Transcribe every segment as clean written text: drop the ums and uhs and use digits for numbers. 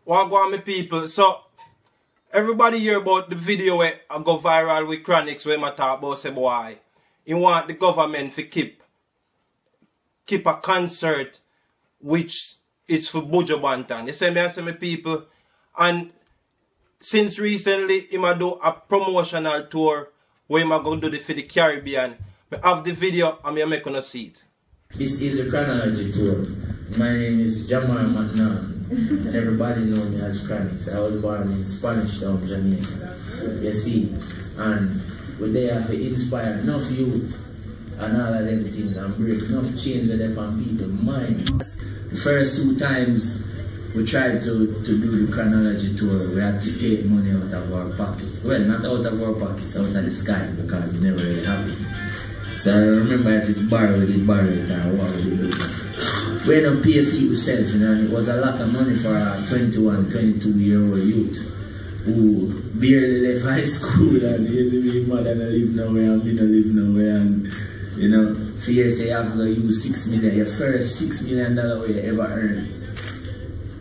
What go on, my people? So, everybody hear about the video where I go viral with Chronixx where I talk about say boy, he want the government to keep a concert which is for Buju Banton. You see me, I say my people, and since recently, he might do a promotional tour where he might go do for the Caribbean. I have the video and I'm going to see it. This is a chronology tour. My name is Jamar McNaughton. Everybody know me as Chronixx. I was born in Spanish Town, Jamaica. You see, and we're there to inspire enough youth and all of them things and break enough change with them on people's mind. The first 2 times we tried to do the chronology tour, we had to take money out of our pockets. Well, not out of our pockets, out of the sky, because we never really have it. So I remember if it's borrowed, it borrowed, or what we do. We don't pay for yourself, you know, and it was a lot of money for a 21, 22-year-old youth who barely left high school and his mother don't live nowhere and me don't live nowhere, and you know, fear say you have to use $6 million, your first $6 million you ever earned.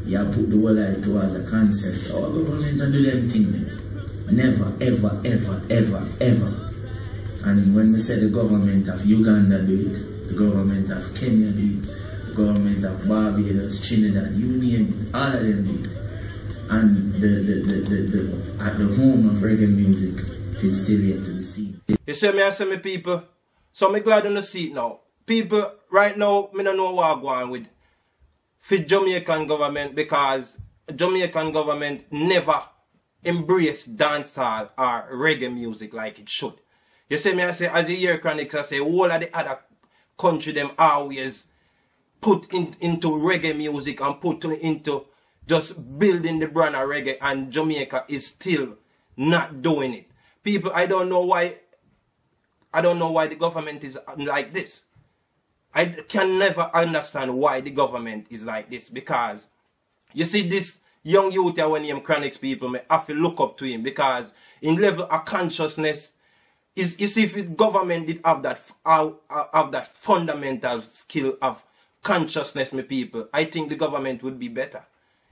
You have put the whole life towards a concert. Our government don't do them things. Never, ever, ever, ever, ever. And when we say the government of Uganda do it, the government of Kenya do it, the government of Barbados, Trinidad, you name it, all of them do it. And at the home of reggae music, it is still yet to be seen. You see me, I say me people, so I'm glad on the seat now. People, right now, I don't know what I'm going with for Jamaican government, because Jamaican government never embrace dancehall or reggae music like it should. You see me, I say, as a year Chronixx, I say, all of the other country them always put into reggae music and put into just building the brand of reggae, and Jamaica is still not doing it. People, I don't know why the government is like this. I can never understand why the government is like this, because you see this young youth here when he Chronixx people, I have to look up to him, because in level of consciousness, you see, if the government did have that fundamental skill of consciousness, my people, I think the government would be better.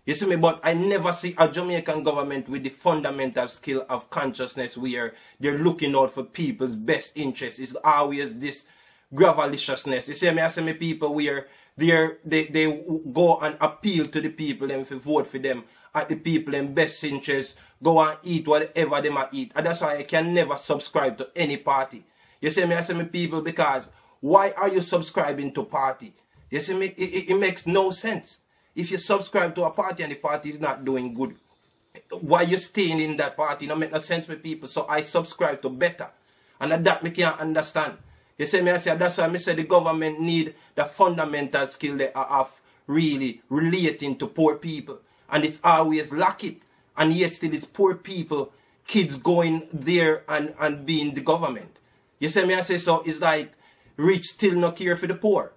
You see me, but I never see a Jamaican government with the fundamental skill of consciousness where they're looking out for people's best interests. It's always this gravaliciousness. You see me, I say me people where they go and appeal to the people and vote for them at the people in best interest, go and eat whatever they might eat. And that's why I can never subscribe to any party. You see me, I say me people, because why are you subscribing to party? You see me, it makes no sense. If you subscribe to a party and the party is not doing good, why you staying in that party? It don't make no sense with people. So I subscribe to better. And that me can't understand. You see me, I say, that's why I say the government need the fundamental skill they have really relating to poor people. And it's always lack it. And yet still it's poor people, kids going there and being the government. You see me, I say, so it's like rich still not care for the poor.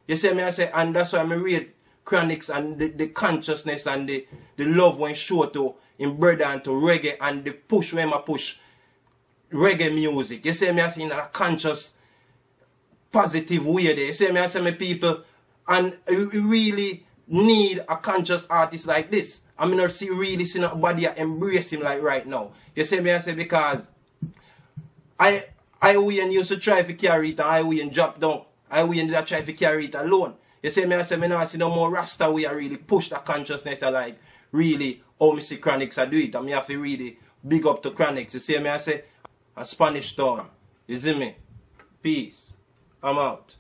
You see me, I say, and that's why I read Chronixx and the consciousness and the love when show to in brother and to reggae, and the push when I push reggae music. You see me, I say, in a conscious, positive way there. You see me, I say, my people, and we really need a conscious artist like this. I mean, not really see nobody embrace him like right now. You see me, I say, because I used to try to carry it and I drop down. I did try to carry it alone. You see me, I say, me now see no more Rasta way I really push the consciousness of like really how me see Chronixx I do it. And me have to really big up to Chronixx. You see me, I say, a Spanish Town. You see me? Peace. I'm out.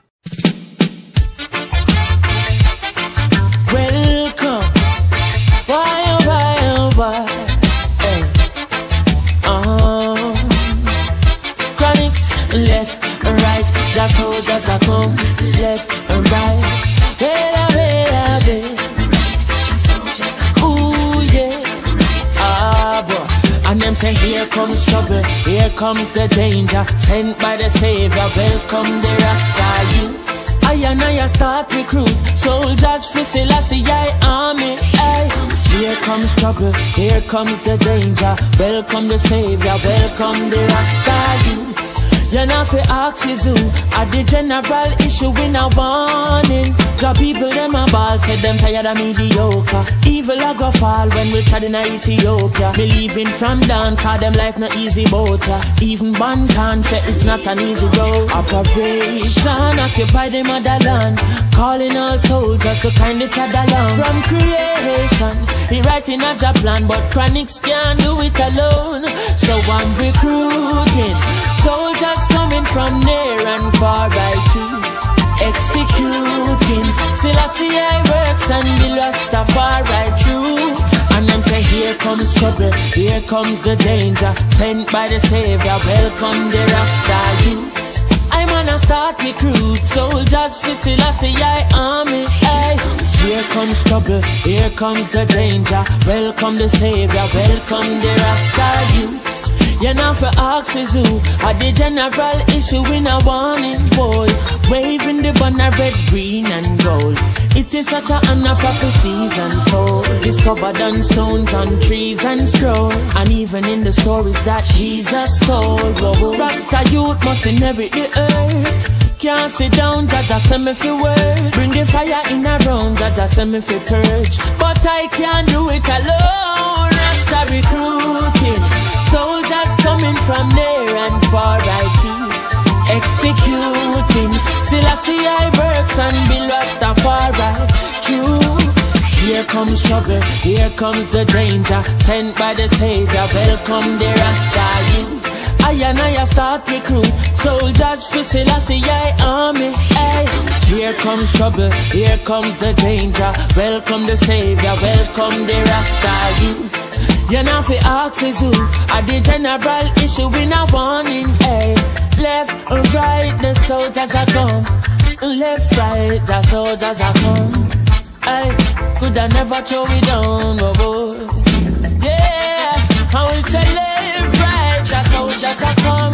Welcome. Why, oh, why, oh, why? Hey. Chronixx, left and right. Just hold, just a come. Left and right. Wait, ooh, yeah. Ah, boy. And them say, here comes trouble, here comes the danger. Sent by the Savior, welcome the Rasta youths. I and I start recruit soldiers for Selassie army. Aye. Here comes trouble, here comes the danger. Welcome the Savior, welcome the Rasta youths. You know fi ask is who at the general issue in a warning. The people them a ball said them tired of mediocre. Evil a go fall when we tried in Ethiopia. Me leaving from down cause them life no easy boat. Even Bantan say it's not an easy road. Operation occupy the motherland, calling all soldiers to kindly chad along. From creation, he writing a job plan, but Chronics can't do it alone. So I'm recruiting soldiers coming from near and far. I choose executing Selassie I works and the Rastafari true. And them say here comes trouble, here comes the danger, sent by the Savior, welcome the Rasta youths. I'm gonna start recruit soldiers for Selassie I army. Hey. Here comes trouble, here comes the danger, welcome the Savior, welcome the Rasta youths. You know for ask is who at the general issue in a warning, boy. Waving the banner red, green and gold. It is such a honor prophecies unfold. Discovered on stones, on trees and scrolls, and even in the stories that Jesus told. Whoa. Rasta youth must inherit the earth. Can't sit down, Jaja send me fi work. Bring the fire in a round, Jaja send me fi purge. But I can't do it alone. Rasta recruiting soldiers coming from near and far. I choose executing Selassie I works and be Rastafari troops. Here comes trouble, here comes the danger, sent by the Savior, welcome the Rasta youth. I and I start recruit soldiers for Selassie I army. Hey. Here comes trouble, here comes the danger, welcome the Savior, welcome the Rasta youth. You know fi ask is who at the general issue in a warning. Hey. Left and right the soldiers are come, left right the soldiers are come. Hey. Could I never throw it down, oh boy. Yeah, how we say left right the soldiers are come,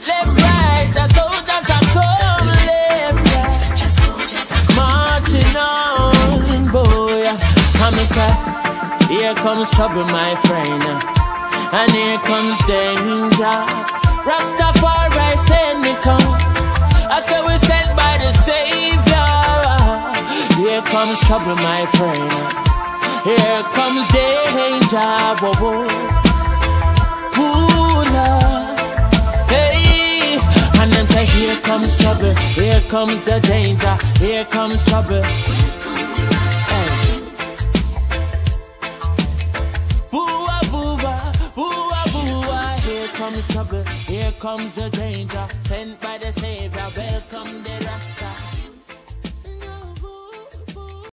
left right the soldiers are come, left right the soldiers are come. Marching on, boy. I'm say, here comes trouble, my friend, and here comes danger. Rastafari send me come. I say we sent by the Savior. Here comes trouble, my friend. Here comes danger. Whoa, whoa. Ooh, Lord. Hey. And then say, here comes trouble, here comes the danger, here comes trouble. Here comes trouble, here comes the danger, sent by